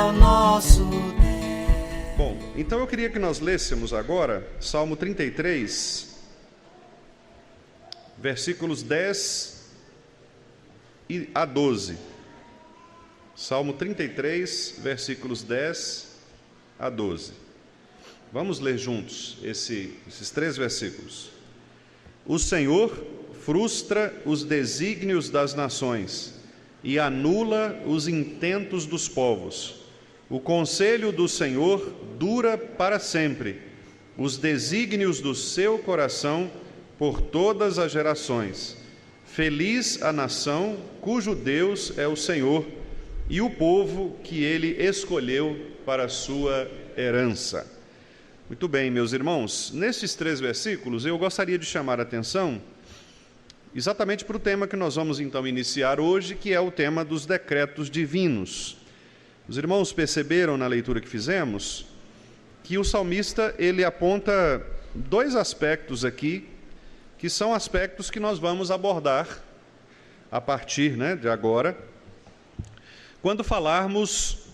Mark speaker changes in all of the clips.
Speaker 1: o nosso Deus.
Speaker 2: Bom, então eu queria que nós lêssemos agora Salmo 33, versículos 10 a 12. Salmo 33, versículos 10 a 12. Vamos ler juntos esses 3 versículos. O Senhor frustra os desígnios das nações e anula os intentos dos povos. O conselho do Senhor dura para sempre, os desígnios do seu coração por todas as gerações. Feliz a nação cujo Deus é o Senhor e o povo que ele escolheu para a sua herança. Muito bem, meus irmãos, nesses 3 versículos eu gostaria de chamar a atenção exatamente para o tema que nós vamos então iniciar hoje, que é o tema dos decretos divinos. Os irmãos perceberam na leitura que fizemos que o salmista ele aponta 2 aspectos aqui, que são aspectos que nós vamos abordar a partir de agora, quando falarmos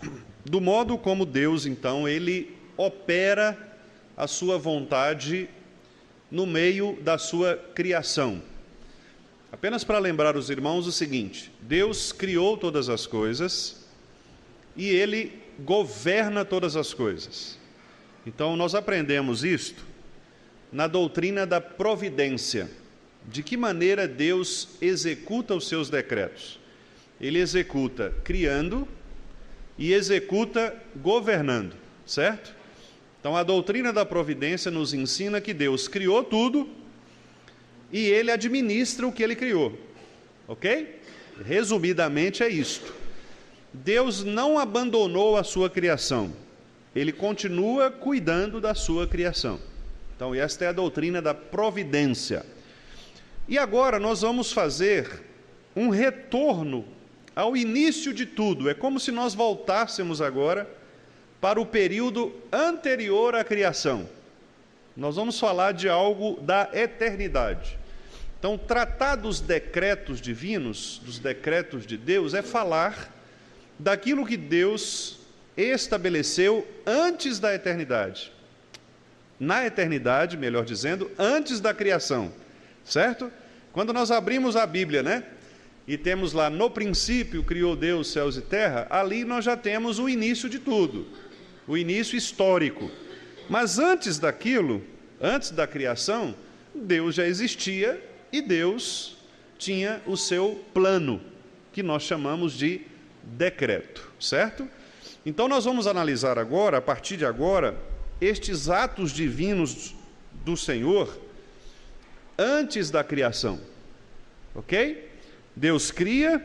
Speaker 2: do modo como Deus, então, ele opera a sua vontade no meio da sua criação. Apenas para lembrar os irmãos o seguinte: Deus criou todas as coisas e ele governa todas as coisas. Então, nós aprendemos isto na doutrina da providência. De que maneira Deus executa os seus decretos? Ele executa criando e executa governando, certo? Então, a doutrina da providência nos ensina que Deus criou tudo e ele administra o que ele criou, ok? Resumidamente é isto. Deus não abandonou a sua criação, ele continua cuidando da sua criação. Então, esta é a doutrina da providência. E agora nós vamos fazer um retorno ao início de tudo. É como se nós voltássemos agora para o período anterior à criação. Nós vamos falar de algo da eternidade. Então, tratar dos decretos divinos, dos decretos de Deus, é falar daquilo que Deus estabeleceu antes da eternidade. Na eternidade, melhor dizendo, antes da criação, certo? Quando nós abrimos a Bíblia, e temos lá, no princípio criou Deus céus e terra, ali nós já temos o início de tudo, o início histórico. Mas antes daquilo, antes da criação, Deus já existia e Deus tinha o seu plano, que nós chamamos de decreto, certo? Então nós vamos analisar agora, a partir de agora, estes atos divinos do Senhor antes da criação, ok? Deus cria,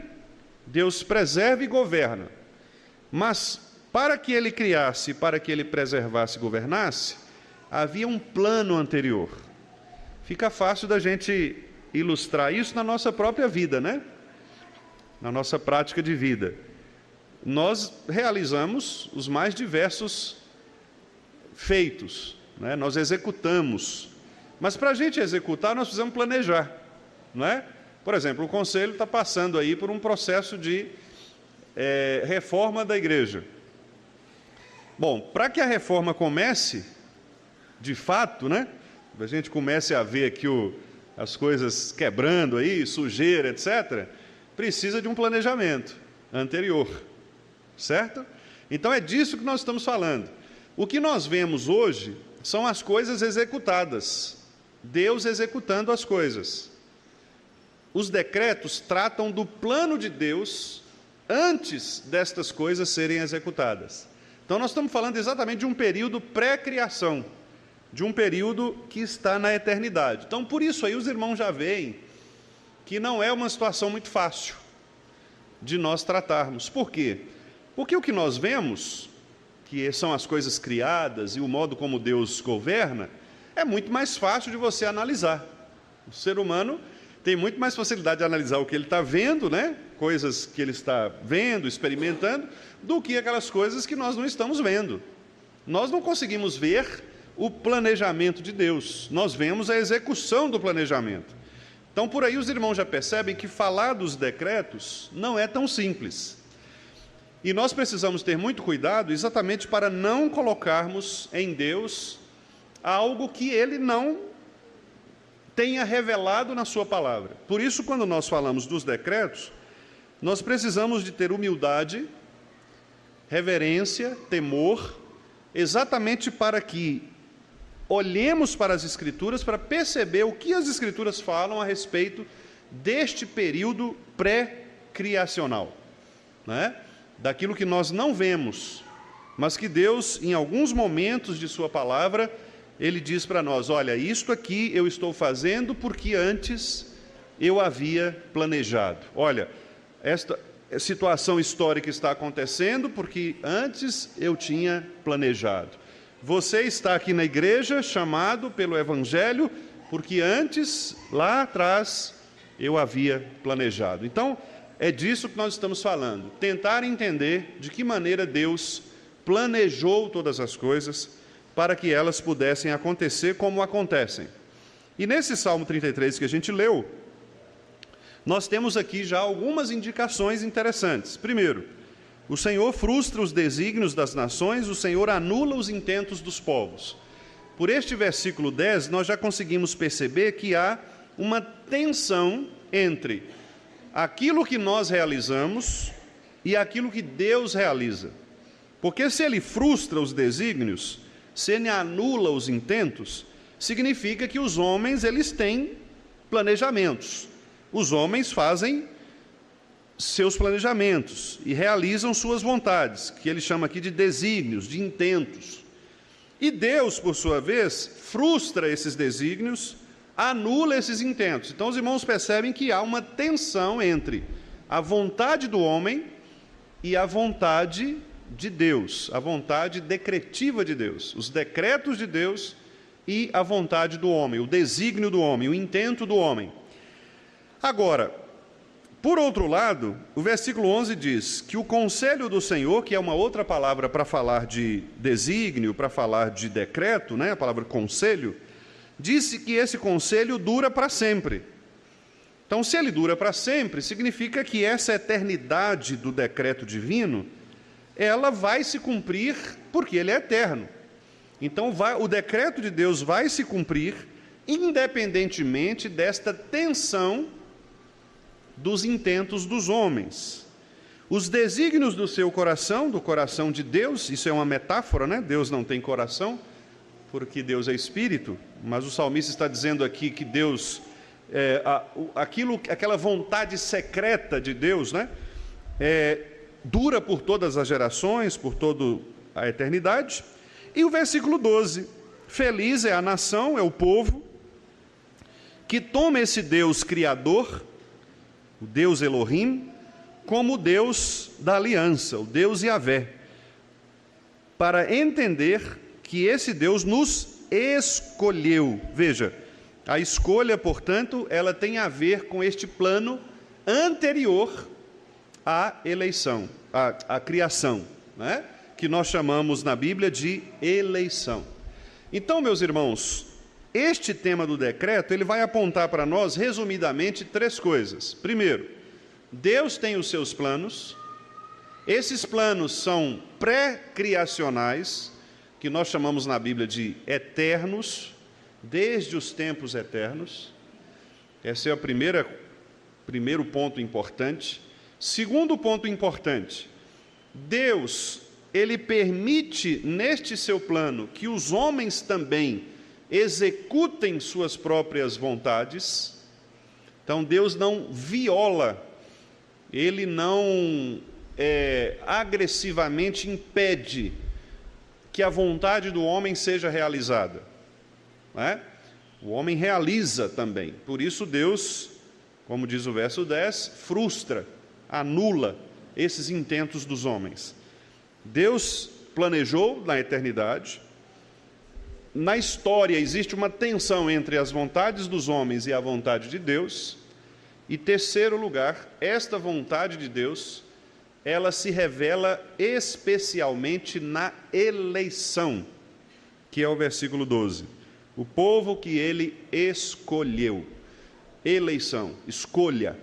Speaker 2: Deus preserva e governa, mas para que ele criasse, para que ele preservasse e governasse, havia um plano anterior. Fica fácil da gente ilustrar isso na nossa própria vida, na nossa prática de vida. Nós realizamos os mais diversos feitos, nós executamos, mas para a gente executar nós precisamos planejar, não é? Por exemplo, o conselho está passando aí por um processo de reforma da igreja. Bom, para que a reforma comece, de fato, a gente comece a ver aqui as coisas quebrando aí, sujeira, etc., precisa de um planejamento anterior, certo? Então é disso que nós estamos falando. O que nós vemos hoje são as coisas executadas, Deus executando as coisas. Os decretos tratam do plano de Deus antes destas coisas serem executadas. Então nós estamos falando exatamente de um período pré-criação, de um período que está na eternidade. Então por isso aí os irmãos já veem que não é uma situação muito fácil de nós tratarmos. Por quê? Porque o que nós vemos, que são as coisas criadas e o modo como Deus governa, é muito mais fácil de você analisar. O ser humano tem muito mais facilidade de analisar o que ele está vendo, coisas que ele está vendo, experimentando, do que aquelas coisas que nós não estamos vendo. Nós não conseguimos ver o planejamento de Deus, nós vemos a execução do planejamento. Então, por aí os irmãos já percebem que falar dos decretos não é tão simples. E nós precisamos ter muito cuidado exatamente para não colocarmos em Deus algo que Ele não tenha revelado na sua palavra. Por isso, quando nós falamos dos decretos, nós precisamos de ter humildade, reverência, temor, exatamente para que olhemos para as Escrituras para perceber o que as Escrituras falam a respeito deste período pré-criacional, né? Daquilo que nós não vemos, mas que Deus, em alguns momentos de sua palavra, Ele diz para nós: olha, isto aqui eu estou fazendo porque antes eu havia planejado. Olha, esta situação histórica está acontecendo porque antes eu tinha planejado. Você está aqui na igreja, chamado pelo Evangelho, porque antes, lá atrás, eu havia planejado. Então, é disso que nós estamos falando. Tentar entender de que maneira Deus planejou todas as coisas para que elas pudessem acontecer como acontecem. E nesse Salmo 33 que a gente leu, nós temos aqui já algumas indicações interessantes. Primeiro, o Senhor frustra os desígnios das nações, o Senhor anula os intentos dos povos. Por este versículo 10, nós já conseguimos perceber que há uma tensão entre aquilo que nós realizamos e aquilo que Deus realiza. Porque se Ele frustra os desígnios, se Ele anula os intentos, significa que os homens, eles têm planejamentos. Os homens fazem seus planejamentos e realizam suas vontades, que Ele chama aqui de desígnios, de intentos. E Deus, por sua vez, frustra esses desígnios, anula esses intentos. Então os irmãos percebem que há uma tensão entre a vontade do homem e a vontade de Deus, a vontade decretiva de Deus, os decretos de Deus e a vontade do homem, o desígnio do homem, o intento do homem. Agora, por outro lado, o versículo 11 diz que o conselho do Senhor, que é uma outra palavra para falar de desígnio, para falar de decreto, né? A palavra conselho, disse que esse conselho dura para sempre. Então, se ele dura para sempre, significa que essa eternidade do decreto divino, ela vai se cumprir porque ele é eterno. Então, o decreto de Deus vai se cumprir independentemente desta tensão dos intentos dos homens. Os desígnios do seu coração, do coração de Deus, isso é uma metáfora, né? Deus não tem coração, porque Deus é espírito, mas o salmista está dizendo aqui que Deus, aquela vontade secreta de Deus, né? Dura por todas as gerações, por toda a eternidade. E o versículo 12, feliz é a nação, é o povo, que toma esse Deus criador, o Deus Elohim, como o Deus da aliança, o Deus Yahvé, para entender que esse Deus nos escolheu. Veja, a escolha, portanto, ela tem a ver com este plano anterior à eleição, à criação, né? Que nós chamamos na Bíblia de eleição. Então, meus irmãos, este tema do decreto, ele vai apontar para nós, resumidamente, três coisas. Primeiro, Deus tem os seus planos, esses planos são pré-criacionais, que nós chamamos na Bíblia de eternos, desde os tempos eternos. Esse é o primeiro ponto importante. Segundo ponto importante, Deus, Ele permite neste seu plano que os homens também executem suas próprias vontades. Então Deus não viola, Ele não agressivamente impede que a vontade do homem seja realizada, não é? O homem realiza também. Por isso Deus, como diz o verso 10, frustra, anula esses intentos dos homens. Deus planejou na eternidade. Na história existe uma tensão entre as vontades dos homens e a vontade de Deus. E terceiro lugar, esta vontade de Deus, ela se revela especialmente na eleição, que é o versículo 12. O povo que Ele escolheu. Eleição, escolha.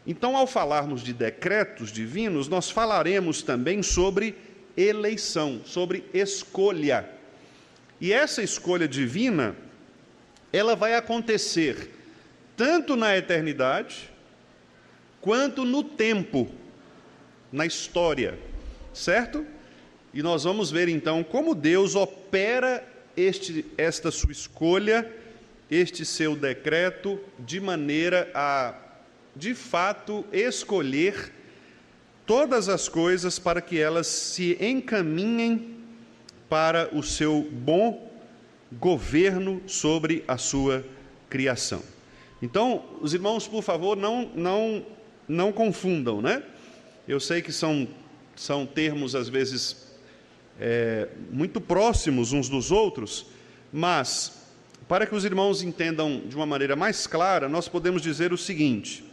Speaker 2: Então, ao falarmos de decretos divinos, nós falaremos também sobre eleição, sobre escolha. E essa escolha divina, ela vai acontecer tanto na eternidade, quanto no tempo, na história, certo? E nós vamos ver então como Deus opera esta sua escolha, este seu decreto, de maneira a, de fato, escolher todas as coisas para que elas se encaminhem para o seu bom governo sobre a sua criação. Então, os irmãos, por favor, não confundam, né? Eu sei que são termos, às vezes, muito próximos uns dos outros, mas, para que os irmãos entendam de uma maneira mais clara, nós podemos dizer o seguinte,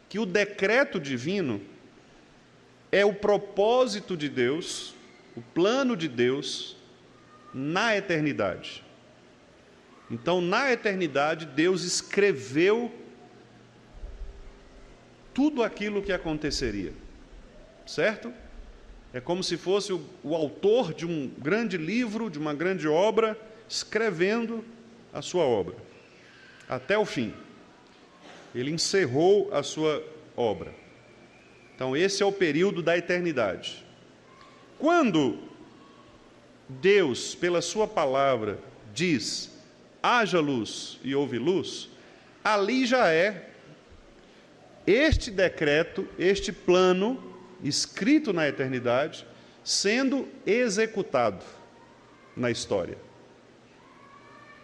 Speaker 2: que o decreto divino é o propósito de Deus, o plano de Deus na eternidade. Então, na eternidade, Deus escreveu tudo aquilo que aconteceria, certo? É como se fosse o autor de um grande livro, de uma grande obra, escrevendo a sua obra, até o fim. Ele encerrou a sua obra. Então, esse é o período da eternidade. Quando Deus, pela sua palavra, diz, haja luz e houve luz, ali já é este decreto, este plano, escrito na eternidade, sendo executado na história.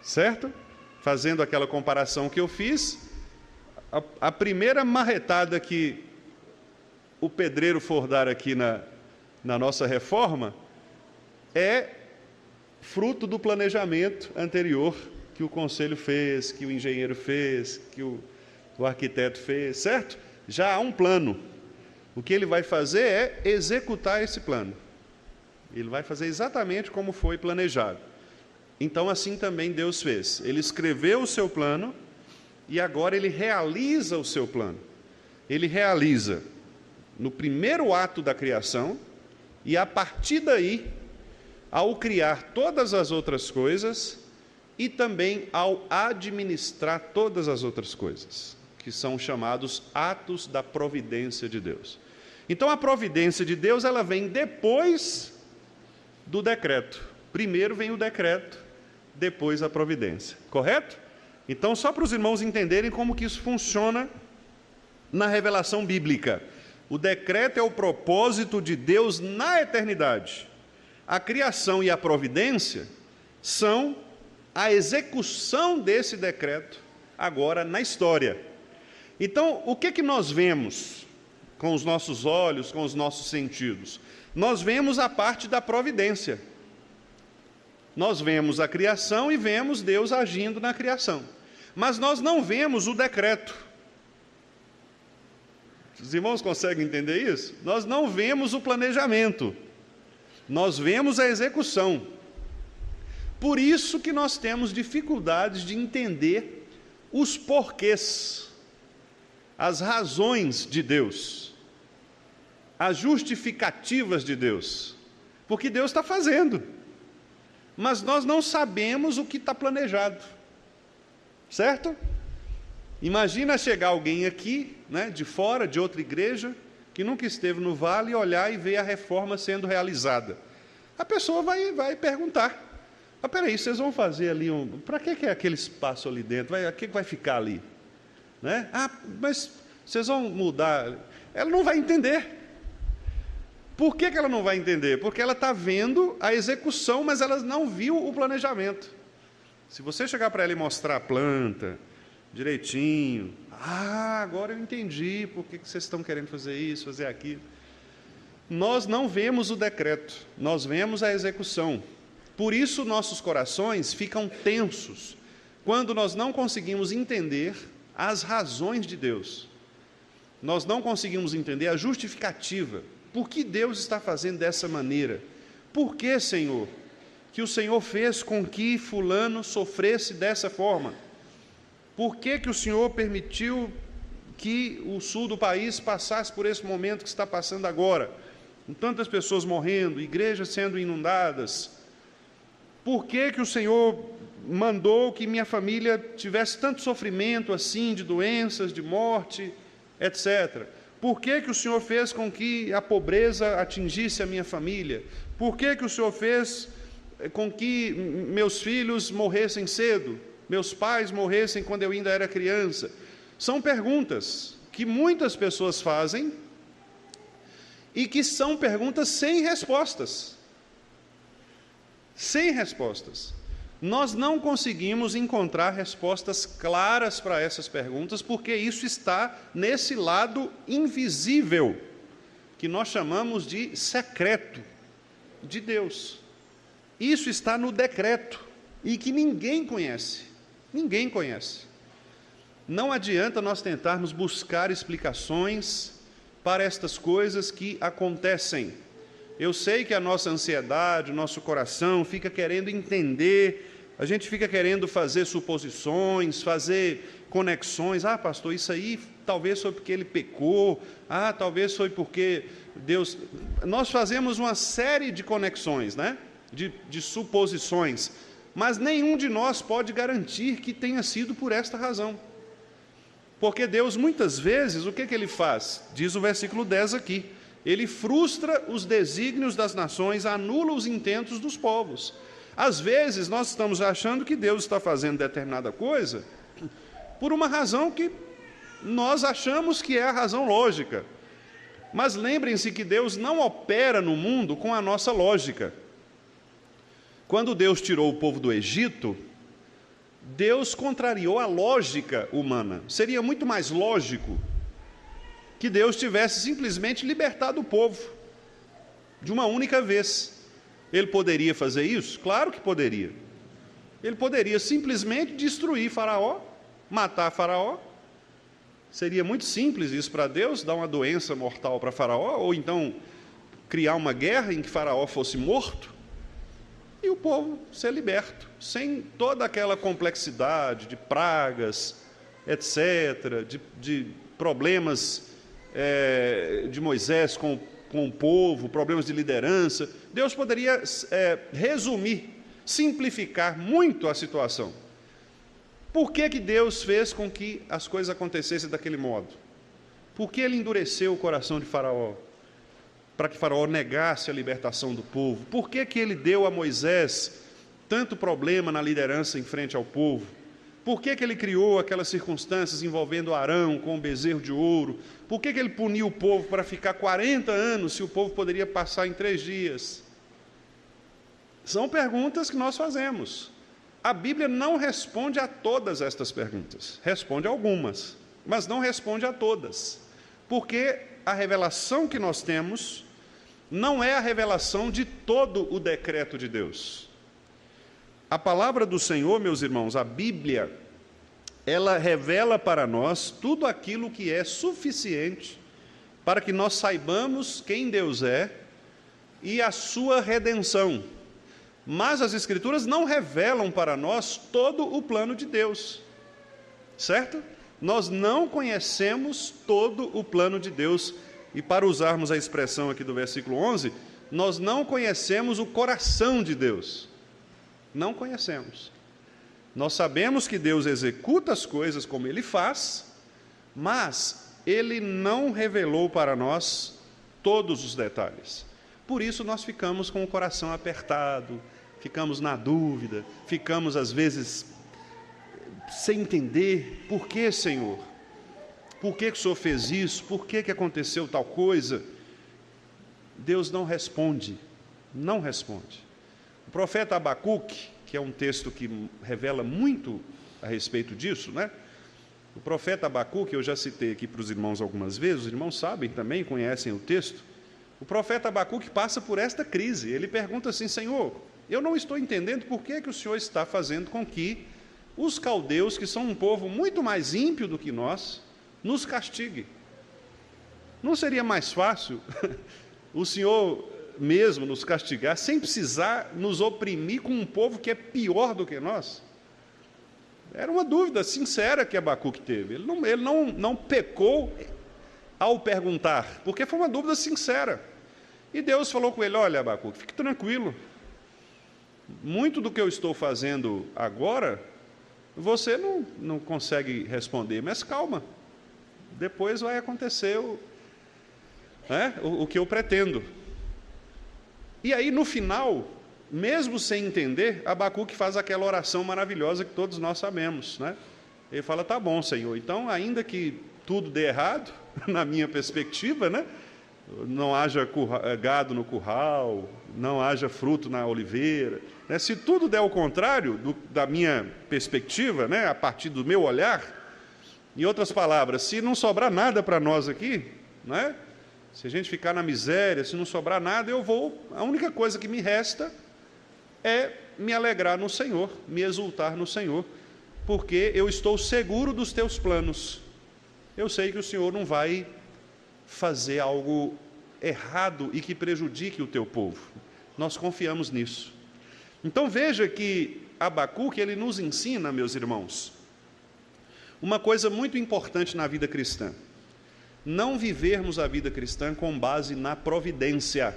Speaker 2: Certo? Fazendo aquela comparação que eu fiz, a primeira marretada que o pedreiro for dar aqui na nossa reforma é fruto do planejamento anterior que o conselho fez, que o engenheiro fez, que o arquiteto fez, certo? Já há um plano. O que ele vai fazer é executar esse plano. Ele vai fazer exatamente como foi planejado. Então, assim também Deus fez. Ele escreveu o seu plano e agora ele realiza o seu plano. Ele realiza no primeiro ato da criação e, a partir daí, ao criar todas as outras coisas e também ao administrar todas as outras coisas, que são chamados atos da providência de Deus. Então, a providência de Deus, ela vem depois do decreto. Primeiro vem o decreto, depois a providência. Correto? Então, só para os irmãos entenderem como que isso funciona na revelação bíblica. O decreto é o propósito de Deus na eternidade. A criação e a providência são a execução desse decreto agora na história. Então, o que nós vemos com os nossos olhos, com os nossos sentidos? Nós vemos a parte da providência. Nós vemos a criação e vemos Deus agindo na criação. Mas nós não vemos o decreto. Os irmãos conseguem entender isso? Nós não vemos o planejamento. Nós vemos a execução. Por isso que nós temos dificuldades de entender os porquês, as razões de Deus, as justificativas de Deus, porque Deus está fazendo, mas nós não sabemos o que está planejado, certo? Imagina chegar alguém aqui, né, de fora, de outra igreja, que nunca esteve no vale, olhar e ver a reforma sendo realizada. A pessoa vai perguntar, peraí, vocês vão fazer ali para que é aquele espaço ali dentro? O que vai ficar ali? Né? Mas vocês vão mudar? Ela não vai entender. Por que ela não vai entender? Porque ela está vendo a execução, mas ela não viu o planejamento. Se você chegar para ela e mostrar a planta direitinho, agora eu entendi por que vocês estão querendo fazer isso, fazer aquilo. Nós não vemos o decreto, nós vemos a execução. Por isso nossos corações ficam tensos quando nós não conseguimos entender as razões de Deus. Nós não conseguimos entender a justificativa. Por que Deus está fazendo dessa maneira? Por que, Senhor, que o Senhor fez com que fulano sofresse dessa forma? Por que o Senhor permitiu que o sul do país passasse por esse momento que está passando agora, com tantas pessoas morrendo, igrejas sendo inundadas? Por que o Senhor mandou que minha família tivesse tanto sofrimento assim, de doenças, de morte, etc.? Por que o Senhor fez com que a pobreza atingisse a minha família? Por que o Senhor fez com que meus filhos morressem cedo, meus pais morressem quando eu ainda era criança? São perguntas que muitas pessoas fazem e que são perguntas sem respostas. Sem respostas. Nós não conseguimos encontrar respostas claras para essas perguntas, porque isso está nesse lado invisível, que nós chamamos de secreto de Deus. Isso está no decreto, e que ninguém conhece. Ninguém conhece. Não adianta nós tentarmos buscar explicações para estas coisas que acontecem. Eu sei que a nossa ansiedade, o nosso coração fica querendo entender, a gente fica querendo fazer suposições, fazer conexões. Ah, pastor, isso aí talvez foi porque ele pecou, talvez foi porque Deus... Nós fazemos uma série de conexões, né? De suposições, mas nenhum de nós pode garantir que tenha sido por esta razão. Porque Deus, muitas vezes, o que Ele faz? Diz o versículo 10 aqui: Ele frustra os desígnios das nações, anula os intentos dos povos. Às vezes, nós estamos achando que Deus está fazendo determinada coisa por uma razão que nós achamos que é a razão lógica. Mas lembrem-se que Deus não opera no mundo com a nossa lógica. Quando Deus tirou o povo do Egito, Deus contrariou a lógica humana. Seria muito mais lógico que Deus tivesse simplesmente libertado o povo de uma única vez. Ele poderia fazer isso? Claro que poderia. Ele poderia simplesmente destruir Faraó, matar Faraó. Seria muito simples isso para Deus, dar uma doença mortal para Faraó, ou então criar uma guerra em que Faraó fosse morto, e o povo ser liberto, sem toda aquela complexidade de pragas, etc., de problemas de Moisés com o povo, problemas de liderança. Deus poderia resumir, simplificar muito a situação. Por que Deus fez com que as coisas acontecessem daquele modo? Por que Ele endureceu o coração de Faraó? Para que Faraó negasse a libertação do povo? Por que Ele deu a Moisés tanto problema na liderança em frente ao povo? Por que Ele criou aquelas circunstâncias envolvendo Arão com o bezerro de ouro? Por que Ele puniu o povo para ficar 40 anos, se o povo poderia passar em 3 dias? São perguntas que nós fazemos. A Bíblia não responde a todas estas perguntas. Responde a algumas, mas não responde a todas. Porque a revelação que nós temos não é a revelação de todo o decreto de Deus. A palavra do Senhor, meus irmãos, a Bíblia, ela revela para nós tudo aquilo que é suficiente para que nós saibamos quem Deus é e a sua redenção. Mas as Escrituras não revelam para nós todo o plano de Deus, certo? Nós não conhecemos todo o plano de Deus, e para usarmos a expressão aqui do versículo 11, nós não conhecemos o coração de Deus. Não conhecemos. Nós sabemos que Deus executa as coisas como Ele faz, mas Ele não revelou para nós todos os detalhes. Por isso nós ficamos com o coração apertado, ficamos na dúvida, ficamos às vezes sem entender. Por que, Senhor? Por que o Senhor fez isso? Por que aconteceu tal coisa? Deus não responde, não responde. O profeta Abacuque, que é um texto que revela muito a respeito disso, né? O profeta Abacuque, eu já citei aqui para os irmãos algumas vezes, os irmãos sabem também, conhecem o texto. O profeta Abacuque passa por esta crise. Ele pergunta assim: Senhor, eu não estou entendendo por que o Senhor está fazendo com que os caldeus, que são um povo muito mais ímpio do que nós, nos castigue. Não seria mais fácil o Senhor mesmo nos castigar, sem precisar nos oprimir com um povo que é pior do que nós? Era uma dúvida sincera que Abacuque teve. Ele não pecou ao perguntar, porque foi uma dúvida sincera. E Deus falou com ele: olha, Abacuque, fique tranquilo. Muito do que eu estou fazendo agora, você não consegue responder, mas calma. Depois vai acontecer o que eu pretendo. E aí, no final, mesmo sem entender, Abacuque faz aquela oração maravilhosa que todos nós sabemos, né? Ele fala: tá bom, Senhor, então, ainda que tudo dê errado, na minha perspectiva, né? Não haja gado no curral, não haja fruto na oliveira, né? Se tudo der ao contrário da minha perspectiva, né? A partir do meu olhar, em outras palavras, se não sobrar nada para nós aqui, né? Se a gente ficar na miséria, se não sobrar nada, a única coisa que me resta é me alegrar no Senhor, me exultar no Senhor, porque eu estou seguro dos teus planos. Eu sei que o Senhor não vai fazer algo errado e que prejudique o teu povo. Nós confiamos nisso. Então veja que Abacuque, ele nos ensina, meus irmãos, uma coisa muito importante na vida cristã: não vivermos a vida cristã com base na providência,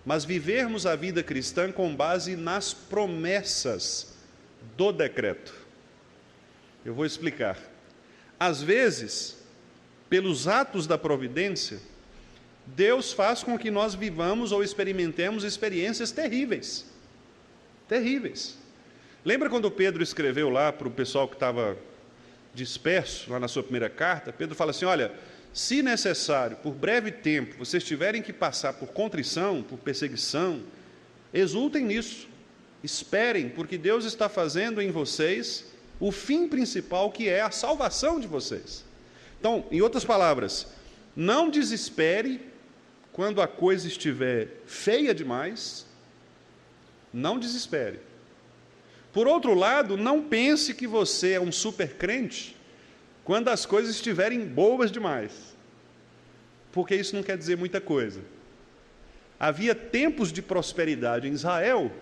Speaker 2: mas vivermos a vida cristã com base nas promessas do decreto. Eu vou explicar. Às vezes, pelos atos da providência, Deus faz com que nós vivamos ou experimentemos experiências terríveis. Terríveis. Lembra quando Pedro escreveu lá para o pessoal que estava disperso, lá na sua primeira carta? Pedro fala assim: olha, se necessário, por breve tempo, vocês tiverem que passar por contrição, por perseguição, exultem nisso, esperem, porque Deus está fazendo em vocês o fim principal, que é a salvação de vocês. Então, em outras palavras, não desespere quando a coisa estiver feia demais, não desespere. Por outro lado, não pense que você é um super crente quando as coisas estiverem boas demais, porque isso não quer dizer muita coisa. Havia tempos de prosperidade em Israel,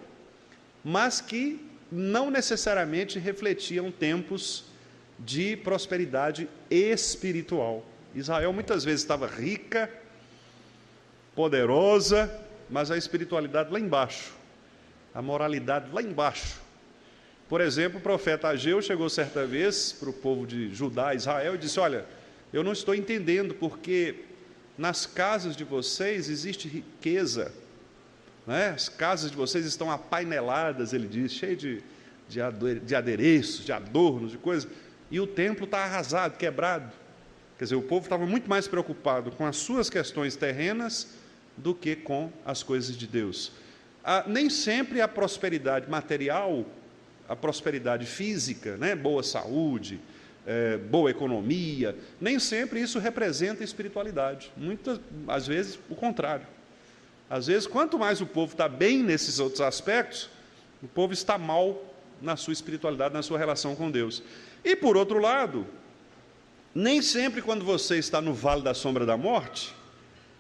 Speaker 2: mas que não necessariamente refletiam tempos de prosperidade espiritual. Israel muitas vezes estava rica, poderosa, mas a espiritualidade lá embaixo, a moralidade lá embaixo. Por exemplo, o profeta Ageu chegou certa vez para o povo de Judá, Israel, e disse: olha, eu não estou entendendo porque nas casas de vocês existe riqueza, né? As casas de vocês estão apaineladas, ele diz, cheio de adereços, de adornos, de coisas, e o templo está arrasado, quebrado. Quer dizer, o povo estava muito mais preocupado com as suas questões terrenas do que com as coisas de Deus. Nem sempre a prosperidade material, a prosperidade física, né? Boa saúde, boa economia, nem sempre isso representa espiritualidade. Às vezes, o contrário. Às vezes, quanto mais o povo está bem nesses outros aspectos, o povo está mal na sua espiritualidade, na sua relação com Deus. E, por outro lado, nem sempre quando você está no vale da sombra da morte,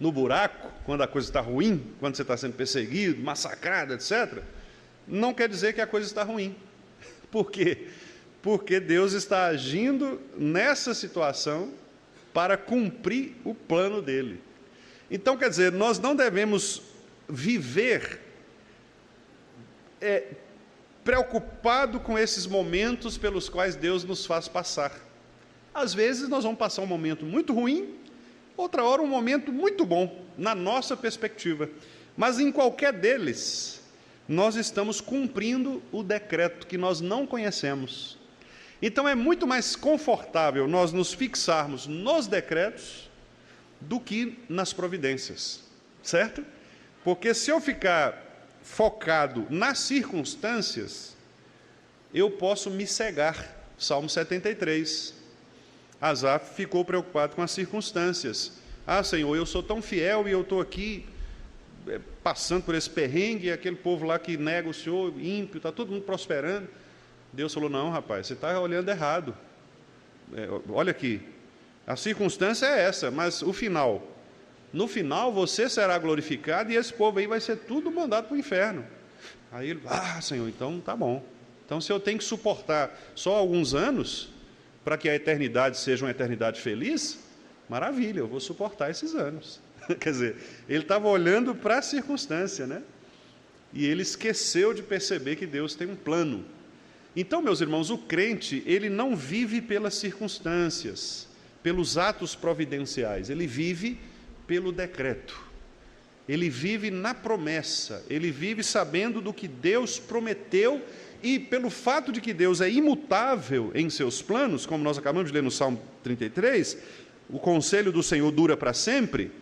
Speaker 2: no buraco, quando a coisa está ruim, quando você está sendo perseguido, massacrado, etc., não quer dizer que a coisa está ruim. Por quê? Porque Deus está agindo nessa situação para cumprir o plano dele. Então, quer dizer, nós não devemos viver preocupado com esses momentos pelos quais Deus nos faz passar. Às vezes nós vamos passar um momento muito ruim, outra hora um momento muito bom, na nossa perspectiva. Mas em qualquer deles, nós estamos cumprindo o decreto que nós não conhecemos. Então é muito mais confortável nós nos fixarmos nos decretos do que nas providências, certo? Porque se eu ficar focado nas circunstâncias, eu posso me cegar. Salmo 73. Asaf ficou preocupado com as circunstâncias. Ah, Senhor, eu sou tão fiel e eu estou aqui passando por esse perrengue, e aquele povo lá que nega o Senhor, ímpio, está todo mundo prosperando. Deus falou: não, rapaz, você está olhando errado. Olha aqui, a circunstância é essa, mas o final, no final você será glorificado e esse povo aí vai ser tudo mandado para o inferno. Aí ele: ah, Senhor, então tá bom. Então, se eu tenho que suportar só alguns anos, para que a eternidade seja uma eternidade feliz, maravilha, eu vou suportar esses anos. Quer dizer, ele estava olhando para a circunstância, né? E ele esqueceu de perceber que Deus tem um plano. Então, meus irmãos, o crente, ele não vive pelas circunstâncias, pelos atos providenciais, ele vive pelo decreto. Ele vive na promessa, ele vive sabendo do que Deus prometeu, e pelo fato de que Deus é imutável em seus planos, como nós acabamos de ler no Salmo 33, o conselho do Senhor dura para sempre.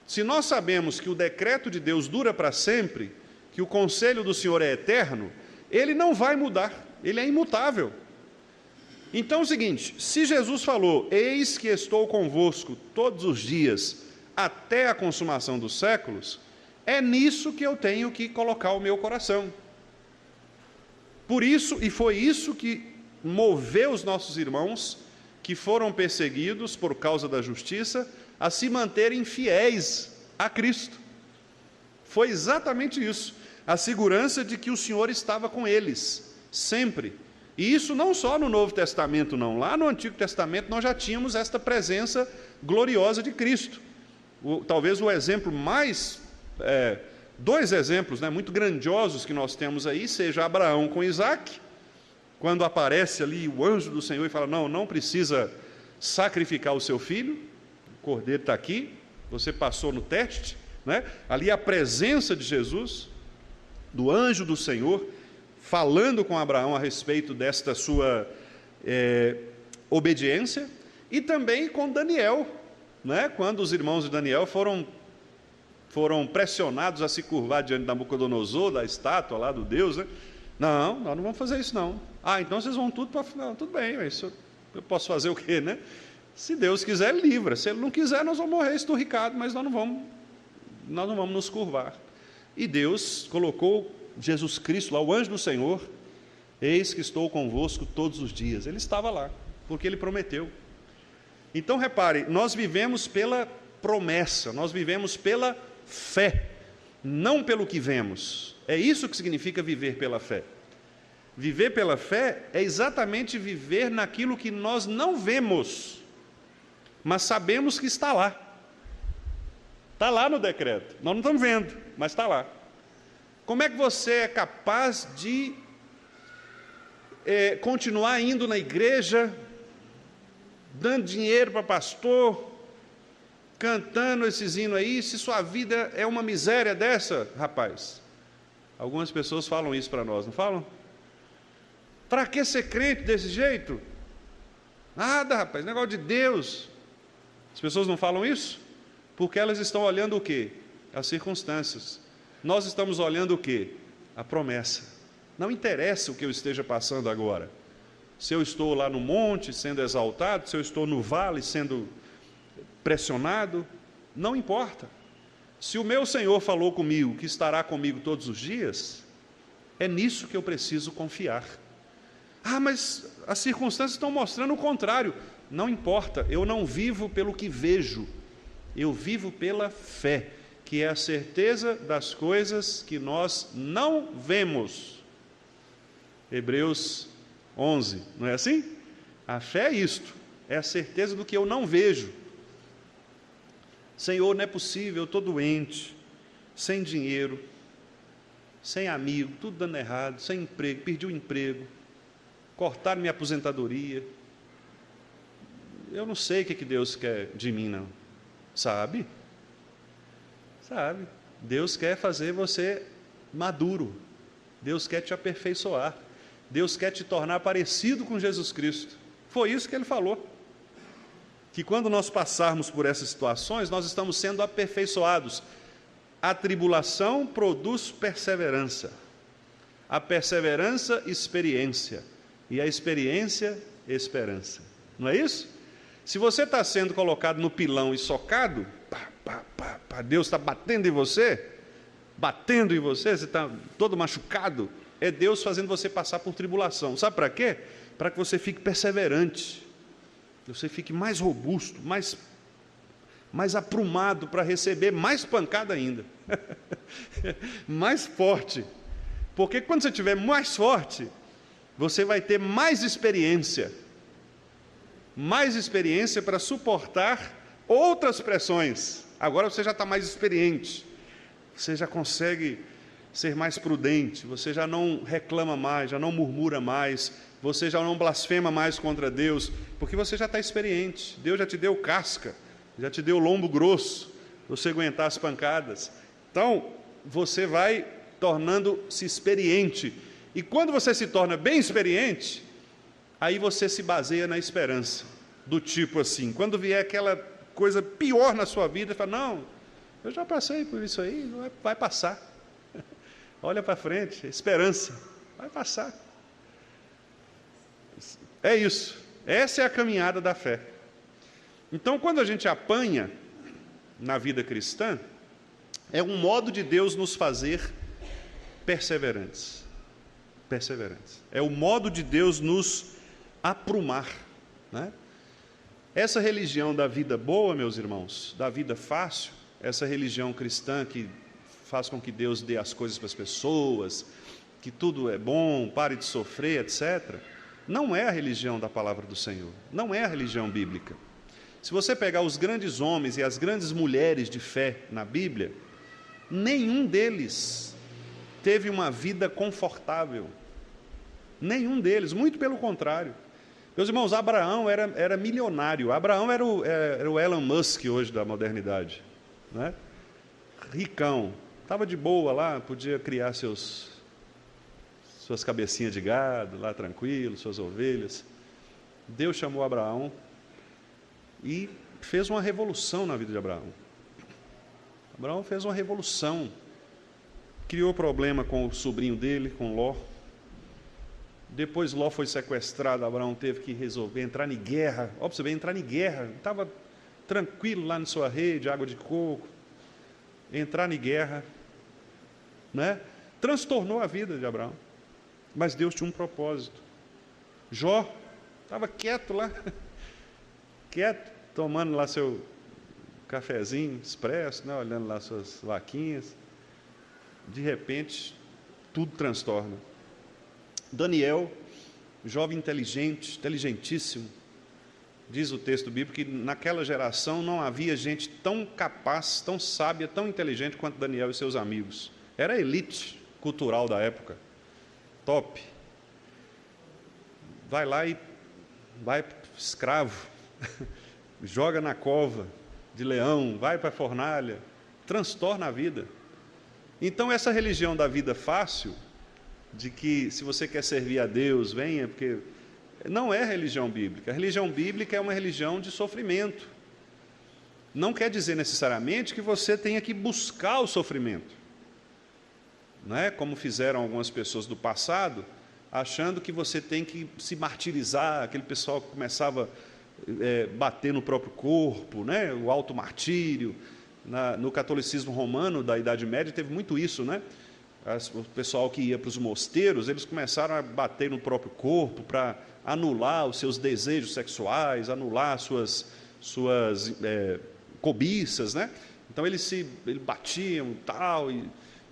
Speaker 2: Se nós sabemos que o decreto de Deus dura para sempre, que o conselho do Senhor é eterno, ele não vai mudar, ele é imutável. Então é o seguinte, se Jesus falou, eis que estou convosco todos os dias, até a consumação dos séculos, é nisso que eu tenho que colocar o meu coração. Por isso, e foi isso que moveu os nossos irmãos, que foram perseguidos por causa da justiça, a se manterem fiéis a Cristo. Foi exatamente isso, a segurança de que o Senhor estava com eles, sempre. E isso não só no Novo Testamento, não. Lá no Antigo Testamento nós já tínhamos esta presença gloriosa de Cristo. Talvez o exemplo mais, dois exemplos, né, muito grandiosos que nós temos aí, seja Abraão com Isaac, quando aparece ali o anjo do Senhor e fala, não precisa sacrificar o seu filho, o cordeiro está aqui, você passou no teste, né? Ali a presença de Jesus, do anjo do Senhor, falando com Abraão a respeito desta sua obediência, e também com Daniel, né? Quando os irmãos de Daniel foram pressionados a se curvar diante de Nabucodonosor, da estátua lá do Deus, né? Não, nós não vamos fazer isso não. Então vocês vão tudo para... Não, tudo bem, isso eu posso fazer o quê, né? Se Deus quiser, livra. Se Ele não quiser, nós vamos morrer esturricados, mas nós não vamos nos curvar. E Deus colocou Jesus Cristo lá, o anjo do Senhor, eis que estou convosco todos os dias. Ele estava lá, porque Ele prometeu. Então, repare, nós vivemos pela promessa, nós vivemos pela fé, não pelo que vemos. É isso que significa viver pela fé. Viver pela fé é exatamente viver naquilo que nós não vemos, mas sabemos que está lá. Está lá no decreto. Nós não estamos vendo, mas está lá. Como é que você é capaz de continuar indo na igreja, dando dinheiro para pastor, cantando esses hinos aí, se sua vida é uma miséria dessa, rapaz? Algumas pessoas falam isso para nós, não falam? Para que ser crente desse jeito? Nada, rapaz, negócio de Deus. As pessoas não falam isso? Porque elas estão olhando o quê? As circunstâncias. Nós estamos olhando o quê? A promessa. Não interessa o que eu esteja passando agora. Se eu estou lá no monte sendo exaltado, se eu estou no vale sendo pressionado, não importa. Se o meu Senhor falou comigo que estará comigo todos os dias, é nisso que eu preciso confiar. Mas as circunstâncias estão mostrando o contrário. Não importa, eu não vivo pelo que vejo, eu vivo pela fé, que é a certeza das coisas que nós não vemos. Hebreus 11, não é assim? A fé é isto, é a certeza do que eu não vejo. Senhor, não é possível, eu estou doente, sem dinheiro, sem amigo, tudo dando errado, sem emprego, perdi o emprego, cortaram minha aposentadoria. Eu não sei o que Deus quer de mim, não. Sabe? Sabe. Deus quer fazer você maduro. Deus quer te aperfeiçoar. Deus quer te tornar parecido com Jesus Cristo. Foi isso que Ele falou. Que quando nós passarmos por essas situações, nós estamos sendo aperfeiçoados. A tribulação produz perseverança. A perseverança, experiência. E a experiência, esperança. Não é isso? Se você está sendo colocado no pilão e socado, Deus está batendo em você, você está todo machucado, é Deus fazendo você passar por tribulação. Sabe para quê? Para que você fique perseverante, você fique mais robusto, mais aprumado para receber mais pancada ainda, mais forte. Porque quando você estiver mais forte, você vai ter mais experiência para suportar outras pressões. Agora você já está mais experiente, você já consegue ser mais prudente, você já não reclama mais, já não murmura mais, você já não blasfema mais contra Deus, porque você já está experiente. Deus já te deu casca, já te deu lombo grosso, você aguentar as pancadas. Então, você vai tornando-se experiente. E quando você se torna bem experiente, aí você se baseia na esperança. Do tipo assim, quando vier aquela coisa pior na sua vida, fala, não, eu já passei por isso aí, vai passar. Olha para frente, esperança, vai passar. É isso, essa é a caminhada da fé. Então, quando a gente apanha na vida cristã, é um modo de Deus nos fazer perseverantes. Perseverantes. É o modo de Deus nos aprumar, né? Essa religião da vida boa, meus irmãos, da vida fácil, essa religião cristã que faz com que Deus dê as coisas para as pessoas, que tudo é bom, pare de sofrer, etc., não é a religião da palavra do Senhor, não é a religião bíblica. Se você pegar os grandes homens e as grandes mulheres de fé na Bíblia, nenhum deles teve uma vida confortável. Nenhum deles, muito pelo contrário. Meus irmãos, Abraão era milionário. Abraão era o Elon Musk hoje da modernidade, né? Ricão, estava de boa lá, podia criar suas cabecinhas de gado lá tranquilo, suas ovelhas. Deus chamou Abraão e fez uma revolução na vida de Abraão. Abraão fez uma revolução, criou problema com o sobrinho dele, com Ló. Depois Ló foi sequestrado, Abraão teve que resolver entrar em guerra. Ó, você veio entrar em guerra, estava tranquilo lá na sua rede, água de coco. Entrar em guerra, né? Transtornou a vida de Abraão. Mas Deus tinha um propósito. Jó estava quieto lá, quieto, tomando lá seu cafezinho expresso, né? Olhando lá suas vaquinhas. De repente, tudo transtorna. Daniel, jovem inteligente, inteligentíssimo, diz o texto bíblico que naquela geração não havia gente tão capaz, tão sábia, tão inteligente quanto Daniel e seus amigos. Era a elite cultural da época, top. Vai lá e vai escravo, joga na cova de leão, vai para a fornalha, transtorna a vida. Então essa religião da vida fácil, de que se você quer servir a Deus, venha, porque não é religião bíblica. A religião bíblica é uma religião de sofrimento. Não quer dizer necessariamente que você tenha que buscar o sofrimento, não é? Como fizeram algumas pessoas do passado, achando que você tem que se martirizar, aquele pessoal que começava a bater no próprio corpo, né? O automartírio. No catolicismo romano da Idade Média teve muito isso, né? O pessoal que ia para os mosteiros, eles começaram a bater no próprio corpo para anular os seus desejos sexuais, anular suas cobiças, né? Então eles batiam tal.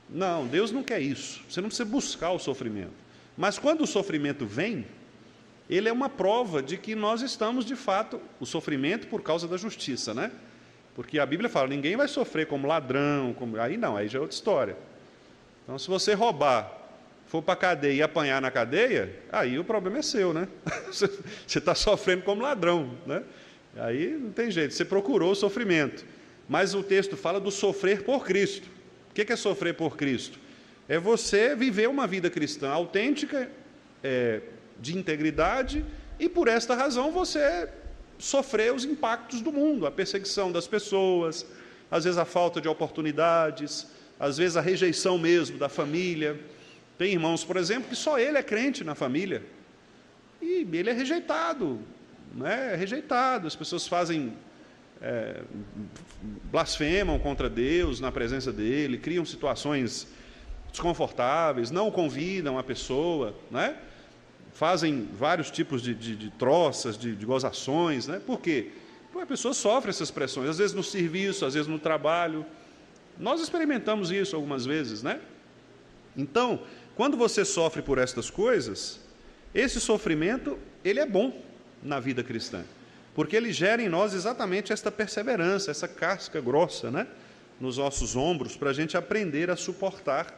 Speaker 2: Não, Deus não quer isso. Você não precisa buscar o sofrimento. Mas quando o sofrimento vem, ele é uma prova de que nós estamos, de fato, o sofrimento por causa da justiça, né? Porque a Bíblia fala, ninguém vai sofrer como ladrão, aí não, aí já é outra história. Então, se você roubar, for para a cadeia e apanhar na cadeia, aí o problema é seu, né? Você está sofrendo como ladrão, né? Aí não tem jeito, você procurou o sofrimento. Mas o texto fala do sofrer por Cristo. O que é sofrer por Cristo? É você viver uma vida cristã autêntica, de integridade, e por esta razão você sofrer os impactos do mundo, a perseguição das pessoas, às vezes a falta de oportunidades, às vezes a rejeição mesmo da família. Tem irmãos, por exemplo, que só ele é crente na família, e ele é rejeitado, né? É rejeitado, as pessoas blasfemam contra Deus na presença dele, criam situações desconfortáveis, não convidam a pessoa, né? Fazem vários tipos de troças, de gozações, né? Por quê? Porque a pessoa sofre essas pressões, às vezes no serviço, às vezes no trabalho. Nós experimentamos isso algumas vezes, né? Então, quando você sofre por estas coisas, Esse sofrimento, ele é bom na vida cristã, porque ele gera em nós exatamente esta perseverança, essa casca grossa, né, nos nossos ombros, para a gente aprender a suportar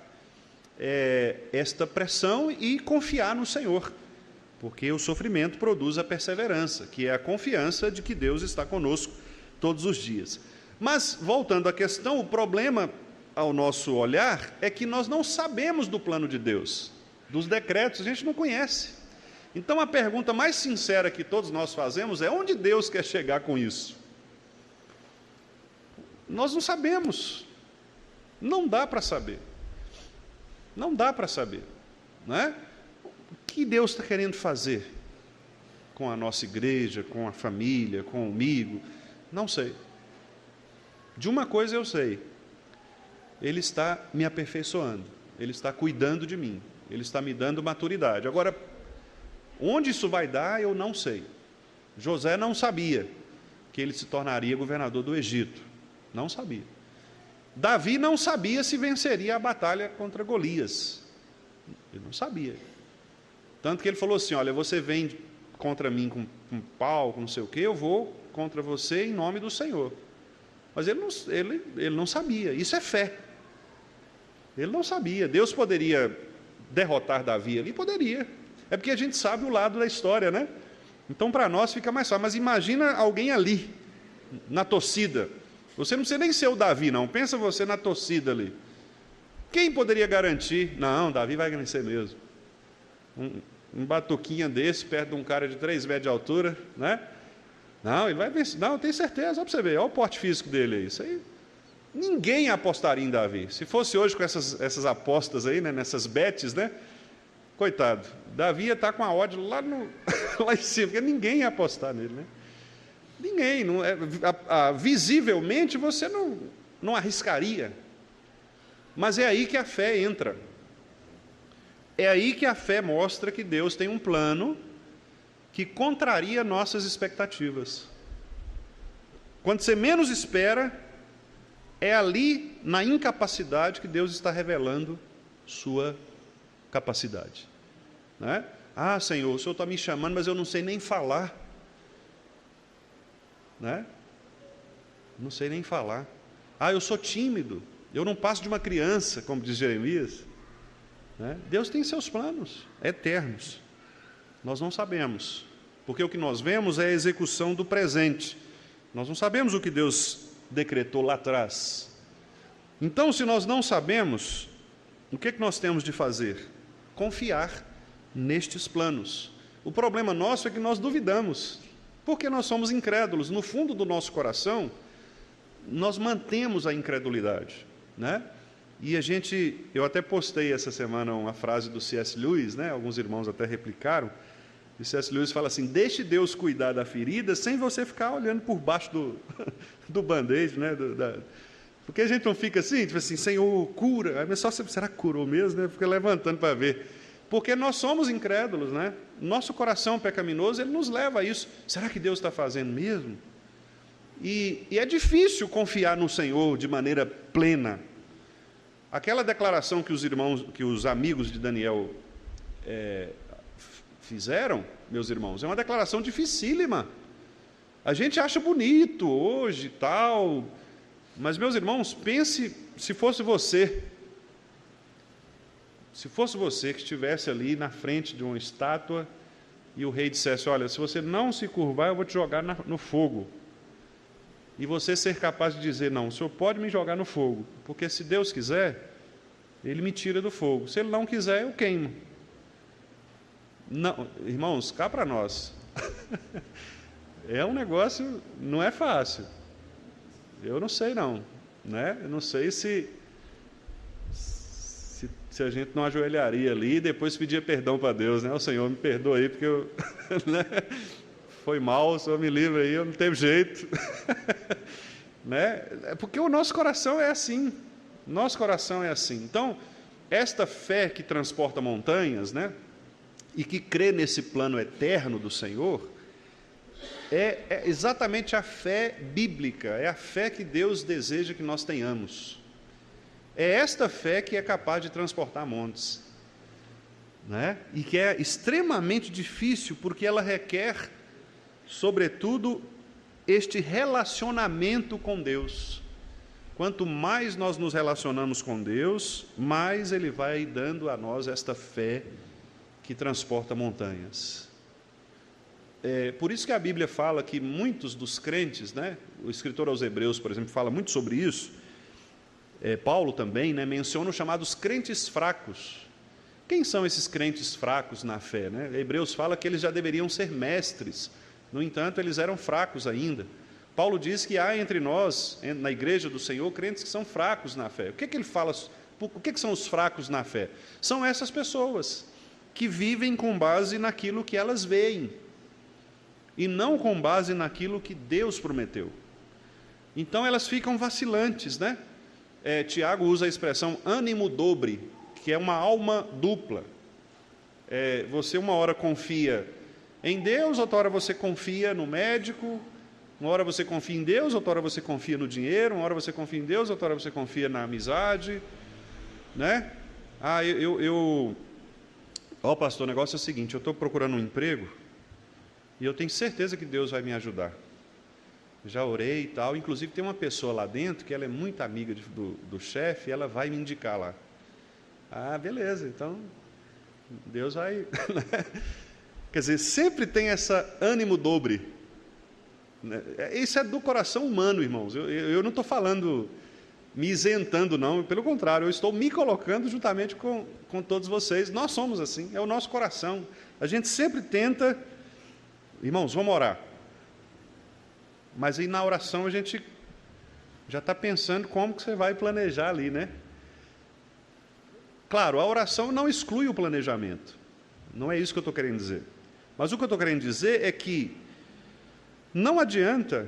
Speaker 2: esta pressão e confiar no Senhor, porque o sofrimento produz a perseverança, que é a confiança de que Deus está conosco todos os dias. Mas, voltando à questão, o problema ao nosso olhar é que nós não sabemos do plano de Deus, dos decretos, a gente não conhece. Então, a pergunta mais sincera que todos nós fazemos é: onde Deus quer chegar com isso? Nós não sabemos, não dá para saber, não dá para saber, não é? O que Deus está querendo fazer com a nossa igreja, com a família, comigo? Não sei. De uma coisa eu sei: Ele está me aperfeiçoando, Ele está cuidando de mim, Ele está me dando maturidade. Agora, onde isso vai dar, eu não sei. José não sabia que ele se tornaria governador do Egito, não sabia. Davi não sabia se venceria a batalha contra Golias, ele não sabia. Tanto que ele falou assim: olha, você vem contra mim com pau, com não sei o quê, eu vou contra você em nome do Senhor. Mas ele não sabia, isso é fé. Ele não sabia. Deus poderia derrotar Davi ali? Poderia. É porque a gente sabe o lado da história, né? Então, para nós fica mais fácil. Mas imagina alguém ali, na torcida. Você não precisa nem ser o Davi, não. Pensa você na torcida ali. Quem poderia garantir? Não, Davi vai vencer mesmo. Um batuquinha desse, perto de um cara de 3 metros de altura, né? Não, ele vai vencer. Não, eu tenho certeza. Olha para você ver, olha o porte físico dele aí. Isso aí. Ninguém apostaria em Davi. Se fosse hoje com essas apostas aí, né, nessas bets, né? Coitado, Davi ia estar com a odd lá em cima, porque ninguém ia apostar nele, né? Ninguém. Visivelmente você não arriscaria. Mas é aí que a fé entra. É aí que a fé mostra que Deus tem um plano que contraria nossas expectativas. Quando você menos espera, é ali, na incapacidade, que Deus está revelando sua capacidade. Né? Ah, Senhor, o Senhor está me chamando, mas eu não sei nem falar. Né? Não sei nem falar. Ah, eu sou tímido, eu não passo de uma criança, como diz Jeremias. Né? Deus tem seus planos eternos. Nós não sabemos, porque o que nós vemos é a execução do presente. Nós não sabemos o que Deus decretou lá atrás. Então, se nós não sabemos, o que é que nós temos de fazer? Confiar nestes planos. O problema nosso é que nós duvidamos, porque nós somos incrédulos. No fundo do nosso coração, nós mantemos a incredulidade, né? E eu até postei essa semana uma frase do C.S. Lewis, né? Alguns irmãos até replicaram. E C.S. Lewis fala assim: deixe Deus cuidar da ferida sem você ficar olhando por baixo do band-aid, né? Porque a gente não fica assim, tipo assim, Senhor, cura. Mas só será que curou mesmo? Né? Fica levantando para ver. Porque nós somos incrédulos, né? Nosso coração pecaminoso, ele nos leva a isso. Será que Deus está fazendo mesmo? E é difícil confiar no Senhor de maneira plena. Aquela declaração que os amigos de Daniel fizeram, meus irmãos, é uma declaração dificílima. A gente acha bonito hoje e tal, mas, meus irmãos, pense se fosse você que estivesse ali na frente de uma estátua e o rei dissesse: olha, se você não se curvar, eu vou te jogar no fogo. E você ser capaz de dizer: não, o senhor pode me jogar no fogo, porque se Deus quiser, Ele me tira do fogo. Se Ele não quiser, eu queimo. Não, irmãos, cá para nós. É um negócio, não é fácil. Eu não sei não, né? Eu não sei se a gente não ajoelharia ali e depois pedia perdão para Deus, né? O Senhor, me perdoa aí, porque eu, né? Foi mal, o Senhor me livra aí, eu não teve jeito. Né? Porque o nosso coração é assim. Nosso coração é assim. Então, esta fé que transporta montanhas, né? E que crê nesse plano eterno do Senhor, é exatamente a fé bíblica, é a fé que Deus deseja que nós tenhamos. É esta fé que é capaz de transportar montes. né? E que é extremamente difícil, porque ela requer, sobretudo, este relacionamento com Deus. Quanto mais nós nos relacionamos com Deus, mais Ele vai dando a nós esta fé que transporta montanhas. Por isso que a Bíblia fala que muitos dos crentes, né, o escritor aos Hebreus, por exemplo, fala muito sobre isso. Paulo também, né, menciona os chamados crentes fracos. Quem são esses crentes fracos na fé, né? Hebreus fala que eles já deveriam ser mestres, no entanto, eles eram fracos ainda. Paulo diz que há entre nós, na igreja do Senhor, crentes que são fracos na fé. O que ele fala? O que são os fracos na fé? São essas pessoas que vivem com base naquilo que elas veem, e não com base naquilo que Deus prometeu. Então elas ficam vacilantes, né? Tiago usa a expressão ânimo dobre, que é uma alma dupla. Você uma hora confia em Deus, outra hora você confia no médico, uma hora você confia em Deus, outra hora você confia no dinheiro, uma hora você confia em Deus, outra hora você confia na amizade, né? Pastor, o negócio é o seguinte, eu estou procurando um emprego e eu tenho certeza que Deus vai me ajudar. Já orei e tal, inclusive tem uma pessoa lá dentro que ela é muito amiga do chefe, e ela vai me indicar lá. Beleza, então Deus vai... Quer dizer, sempre tem essa ânimo dobre. Isso é do coração humano, irmãos. Eu não estou falando, me isentando, não. Pelo contrário, eu estou me colocando juntamente com todos vocês. Nós somos assim, é o nosso coração. A gente sempre tenta... Irmãos, vamos orar. Mas aí na oração a gente já está pensando como que você vai planejar ali, né? Claro, a oração não exclui o planejamento. Não é isso que eu estou querendo dizer. Mas o que eu estou querendo dizer é que não adianta,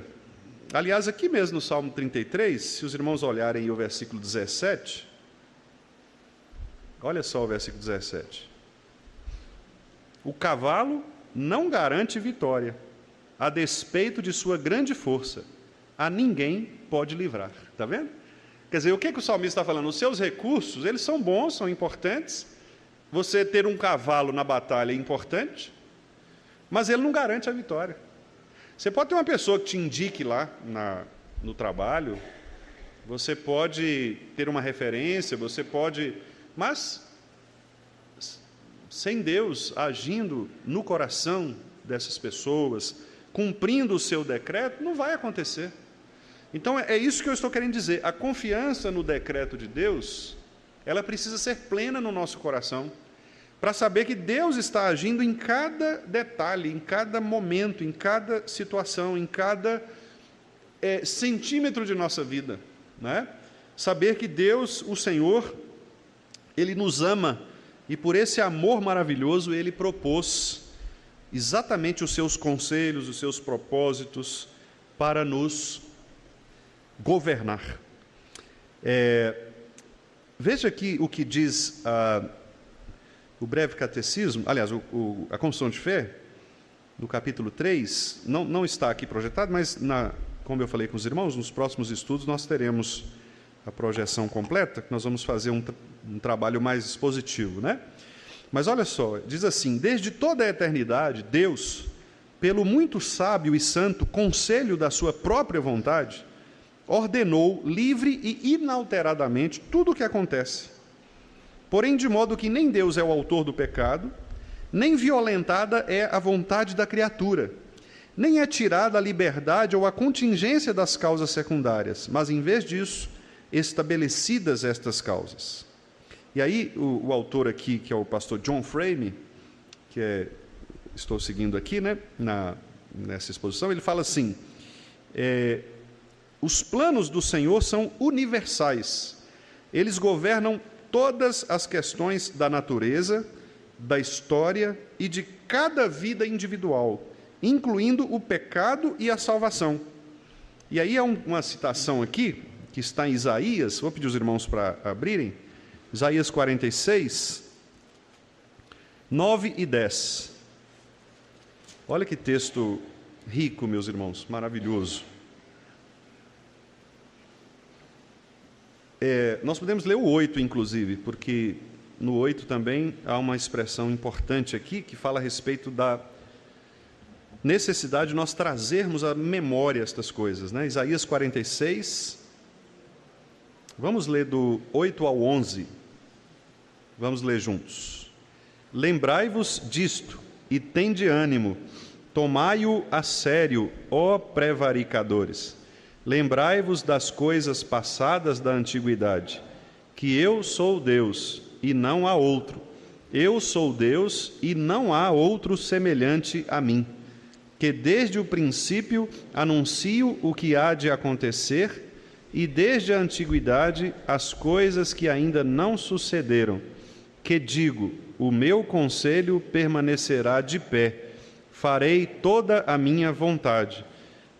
Speaker 2: aliás, aqui mesmo no Salmo 33, se os irmãos olharem o versículo 17, olha só o versículo 17. O cavalo não garante vitória, a despeito de sua grande força, a ninguém pode livrar. Está vendo? Quer dizer, o que o salmista está falando? Os seus recursos, eles são bons, são importantes. Você ter um cavalo na batalha é importante, mas ele não garante a vitória. Você pode ter uma pessoa que te indique lá no trabalho, você pode ter uma referência, mas sem Deus agindo no coração dessas pessoas, cumprindo o seu decreto, não vai acontecer. Então é isso que eu estou querendo dizer. A confiança no decreto de Deus, ela precisa ser plena no nosso coração, para saber que Deus está agindo em cada detalhe, em cada momento, em cada situação, em cada centímetro de nossa vida, né? Saber que Deus, o Senhor, Ele nos ama, e por esse amor maravilhoso Ele propôs exatamente os seus conselhos, os seus propósitos para nos governar. Veja aqui o que diz o breve catecismo, aliás, a Confissão de Fé, no capítulo 3, não está aqui projetado, mas, como eu falei com os irmãos, nos próximos estudos nós teremos a projeção completa, que nós vamos fazer um trabalho mais expositivo, né? Mas olha só, diz assim: desde toda a eternidade, Deus, pelo muito sábio e santo conselho da sua própria vontade, ordenou livre e inalteradamente tudo o que acontece. Porém, de modo que nem Deus é o autor do pecado, nem violentada é a vontade da criatura, nem é tirada a liberdade ou a contingência das causas secundárias, mas, em vez disso, estabelecidas estas causas. E aí, o autor aqui, que é o pastor John Frame, estou seguindo aqui, né, nessa exposição, ele fala assim: os planos do Senhor são universais, eles governam todas as questões da natureza, da história e de cada vida individual, incluindo o pecado e a salvação. E aí há uma citação aqui, que está em Isaías, vou pedir os irmãos para abrirem, Isaías 46, 9 e 10. Olha que texto rico, meus irmãos, maravilhoso. Nós podemos ler o 8, inclusive, porque no 8 também, há uma expressão importante aqui, que fala a respeito da necessidade de nós trazermos à memória estas coisas, né? Isaías 46, vamos ler do 8 ao 11, vamos ler juntos. Lembrai-vos disto, e tende ânimo, tomai-o a sério, ó prevaricadores. Lembrai-vos das coisas passadas da antiguidade, que eu sou Deus, e não há outro. Eu sou Deus, e não há outro semelhante a mim, que desde o princípio anuncio o que há de acontecer, e desde a antiguidade as coisas que ainda não sucederam, que digo, o meu conselho permanecerá de pé, farei toda a minha vontade,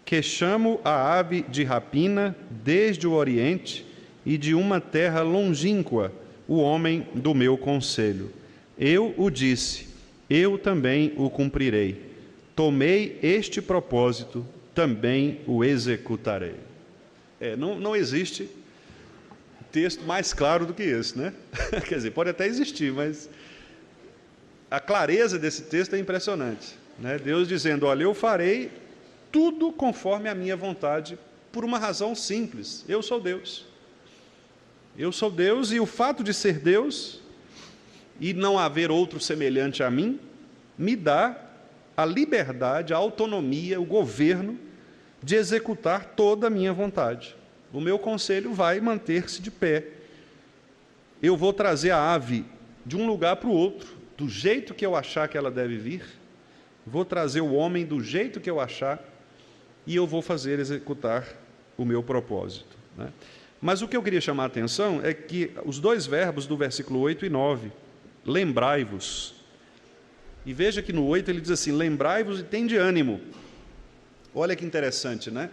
Speaker 2: que chamo a ave de rapina desde o Oriente e de uma terra longínqua, o homem do meu conselho. Eu o disse, eu também o cumprirei. Tomei este propósito, também o executarei. Não existe texto mais claro do que esse, né? Quer dizer, pode até existir, mas a clareza desse texto é impressionante, né? Deus dizendo, olha, eu farei tudo conforme a minha vontade, por uma razão simples, eu sou Deus. Eu sou Deus, e o fato de ser Deus e não haver outro semelhante a mim, me dá a liberdade, a autonomia, o governo de executar toda a minha vontade. O meu conselho vai manter-se de pé. Eu vou trazer a ave de um lugar para o outro, do jeito que eu achar que ela deve vir, vou trazer o homem do jeito que eu achar, e eu vou fazer executar o meu propósito, né? Mas o que eu queria chamar a atenção é que os dois verbos do versículo 8 e 9, lembrai-vos. E veja que no 8 ele diz assim, lembrai-vos e tende ânimo. Olha que interessante, né?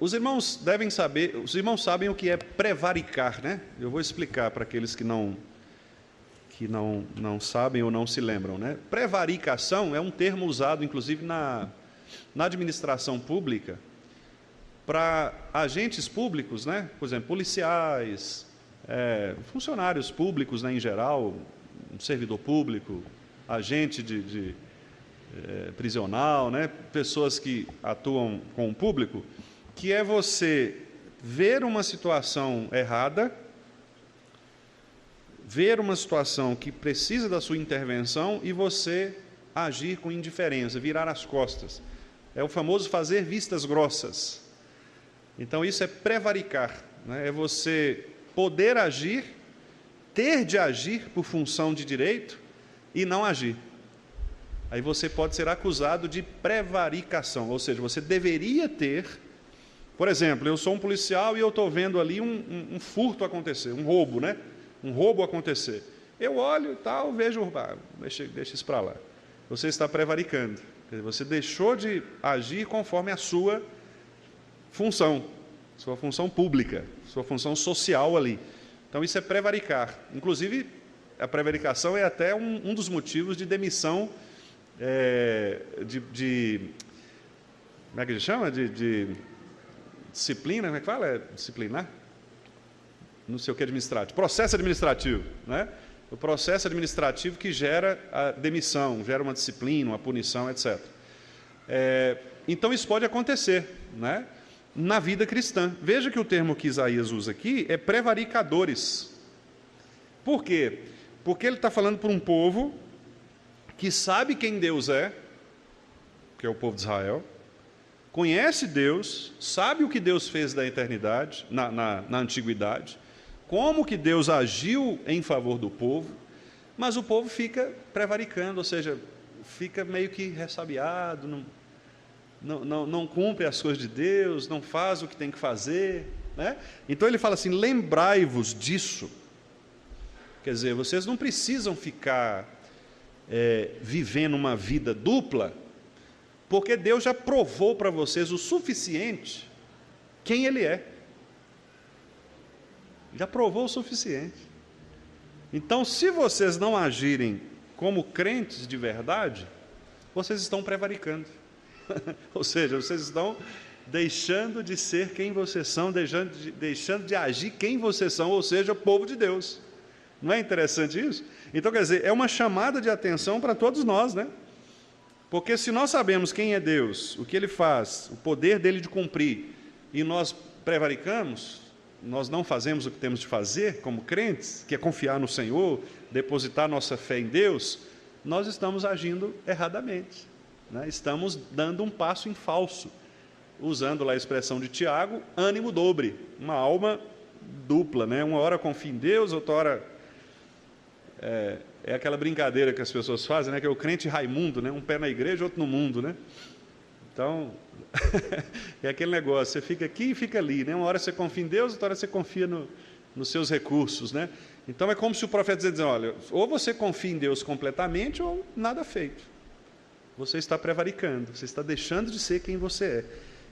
Speaker 2: Os irmãos devem saber, os irmãos sabem o que é prevaricar, né? Eu vou explicar para aqueles que não sabem ou não se lembram, né? Prevaricação é um termo usado, inclusive, na administração pública, para agentes públicos, né? Por exemplo, policiais, funcionários públicos, né, em geral, um servidor público, agente prisional, né? Pessoas que atuam com o público, que é você ver uma situação errada, ver uma situação que precisa da sua intervenção e você agir com indiferença, virar as costas. É o famoso fazer vistas grossas. Então, isso é prevaricar, né? É você poder agir, ter de agir por função de direito e não agir. Aí você pode ser acusado de prevaricação, ou seja, você deveria ter, por exemplo, eu sou um policial e eu estou vendo ali um furto acontecer, um roubo, né? Um roubo acontecer. Eu olho e tal, vejo, deixa isso para lá. Você está prevaricando. Quer dizer, você deixou de agir conforme a sua função pública, sua função social ali. Então, isso é prevaricar. Inclusive, a prevaricação é até um dos motivos de demissão como é que ele chama? De disciplina, como é que fala? Disciplinar? Não sei o que administrativo. Processo administrativo, né? O processo administrativo que gera a demissão, gera uma disciplina, uma punição, etc. Então, isso pode acontecer, né? Na vida cristã. Veja que o termo que Isaías usa aqui é prevaricadores. Por quê? Porque ele está falando para um povo que sabe quem Deus é, que é o povo de Israel, conhece Deus, sabe o que Deus fez da eternidade, na antiguidade, como que Deus agiu em favor do povo, mas o povo fica prevaricando, ou seja, fica meio que ressabiado, não cumpre as coisas de Deus, não faz o que tem que fazer, né? Então ele fala assim, lembrai-vos disso. Quer dizer, vocês não precisam ficar vivendo uma vida dupla, porque Deus já provou para vocês o suficiente quem Ele é. Já provou o suficiente. Então, se vocês não agirem como crentes de verdade, vocês estão prevaricando. Ou seja, vocês estão deixando de ser quem vocês são, deixando de agir quem vocês são, ou seja, o povo de Deus. Não é interessante isso? Então, quer dizer, é uma chamada de atenção para todos nós, né? Porque se nós sabemos quem é Deus, o que Ele faz, o poder dEle de cumprir, e nós prevaricamos, nós não fazemos o que temos de fazer como crentes, que é confiar no Senhor, depositar nossa fé em Deus, nós estamos agindo erradamente, né? Estamos dando um passo em falso, usando lá a expressão de Tiago, ânimo dobre, uma alma dupla, né? Uma hora confia em Deus, outra hora... É aquela brincadeira que as pessoas fazem, né? Que é o crente Raimundo, né? Um pé na igreja, outro no mundo, né? Então, é aquele negócio, você fica aqui e fica ali, né? Uma hora você confia em Deus, outra hora você confia nos seus recursos, né? Então, é como se o profeta dizia, olha, ou você confia em Deus completamente, ou nada feito. Você está prevaricando, você está deixando de ser quem você é.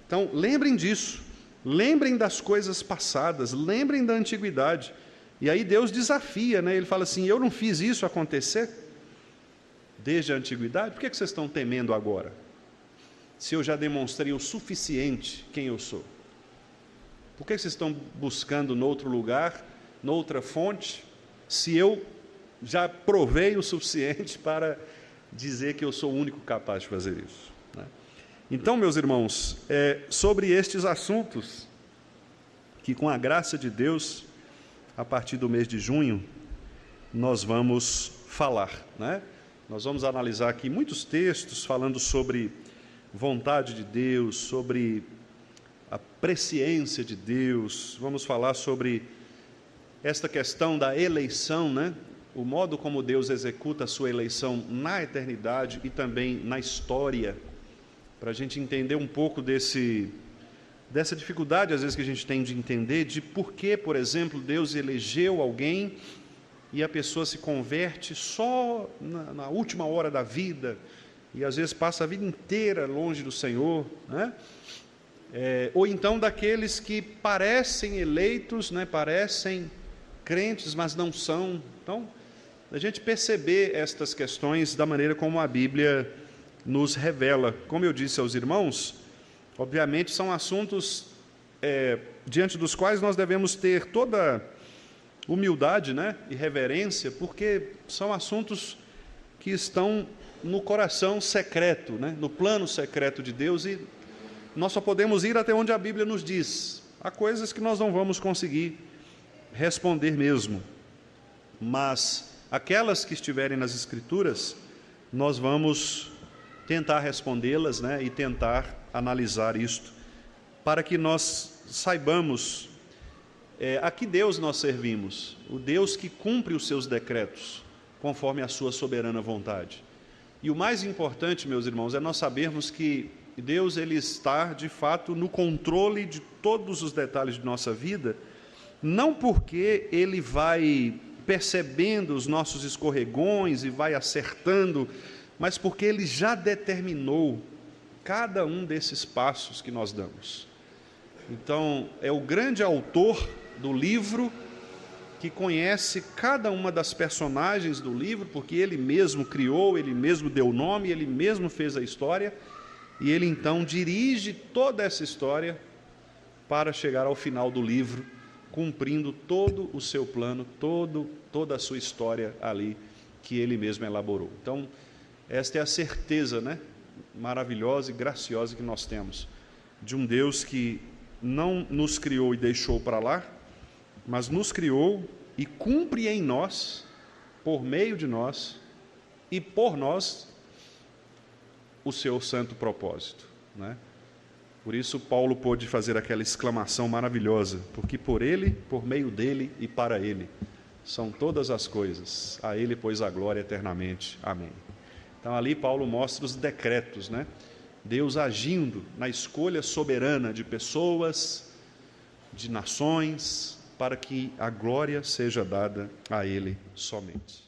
Speaker 2: Então, lembrem disso, lembrem das coisas passadas, lembrem da antiguidade. E aí Deus desafia, né? Ele fala assim, eu não fiz isso acontecer desde a antiguidade, por que vocês estão temendo agora? Se eu já demonstrei o suficiente quem eu sou. Por que vocês estão buscando noutro lugar, noutra fonte, se eu já provei o suficiente para dizer que eu sou o único capaz de fazer isso, né? Então, meus irmãos, sobre estes assuntos, que com a graça de Deus, a partir do mês de junho, nós vamos falar, né? Nós vamos analisar aqui muitos textos falando sobre vontade de Deus, sobre a presciência de Deus, vamos falar sobre esta questão da eleição, né? O modo como Deus executa a sua eleição na eternidade e também na história, para a gente entender um pouco dessa dificuldade, às vezes, que a gente tem de entender, de por que, por exemplo, Deus elegeu alguém e a pessoa se converte só na última hora da vida, e às vezes passa a vida inteira longe do Senhor, né? Ou então daqueles que parecem eleitos, né? Parecem crentes, mas não são. Então, a gente perceber estas questões da maneira como a Bíblia nos revela. Como eu disse aos irmãos, obviamente são assuntos diante dos quais nós devemos ter toda humildade, né, e reverência, porque são assuntos que estão no coração secreto, né, no plano secreto de Deus, e nós só podemos ir até onde a Bíblia nos diz. Há coisas que nós não vamos conseguir responder mesmo, mas aquelas que estiverem nas Escrituras, nós vamos tentar respondê-las, né, e tentar analisar isto, para que nós saibamos a que Deus nós servimos, o Deus que cumpre os seus decretos, conforme a sua soberana vontade. E o mais importante, meus irmãos, é nós sabermos que Deus, Ele está, de fato, no controle de todos os detalhes de nossa vida, não porque Ele vai percebendo os nossos escorregões e vai acertando, mas porque Ele já determinou cada um desses passos que nós damos. Então, é o grande autor do livro que conhece cada uma das personagens do livro, porque Ele mesmo criou, Ele mesmo deu nome, Ele mesmo fez a história, e Ele então dirige toda essa história para chegar ao final do livro, cumprindo todo o seu plano, toda a sua história ali, que Ele mesmo elaborou. Então, esta é a certeza, né, maravilhosa e graciosa que nós temos, de um Deus que não nos criou e deixou para lá, mas nos criou e cumpre em nós, por meio de nós e por nós, o seu santo propósito, né? Por isso Paulo pôde fazer aquela exclamação maravilhosa, porque por Ele, por meio dEle e para Ele, são todas as coisas, a Ele pois a glória eternamente. Amém. Então ali Paulo mostra os decretos, né? Deus agindo na escolha soberana de pessoas, de nações, para que a glória seja dada a Ele somente.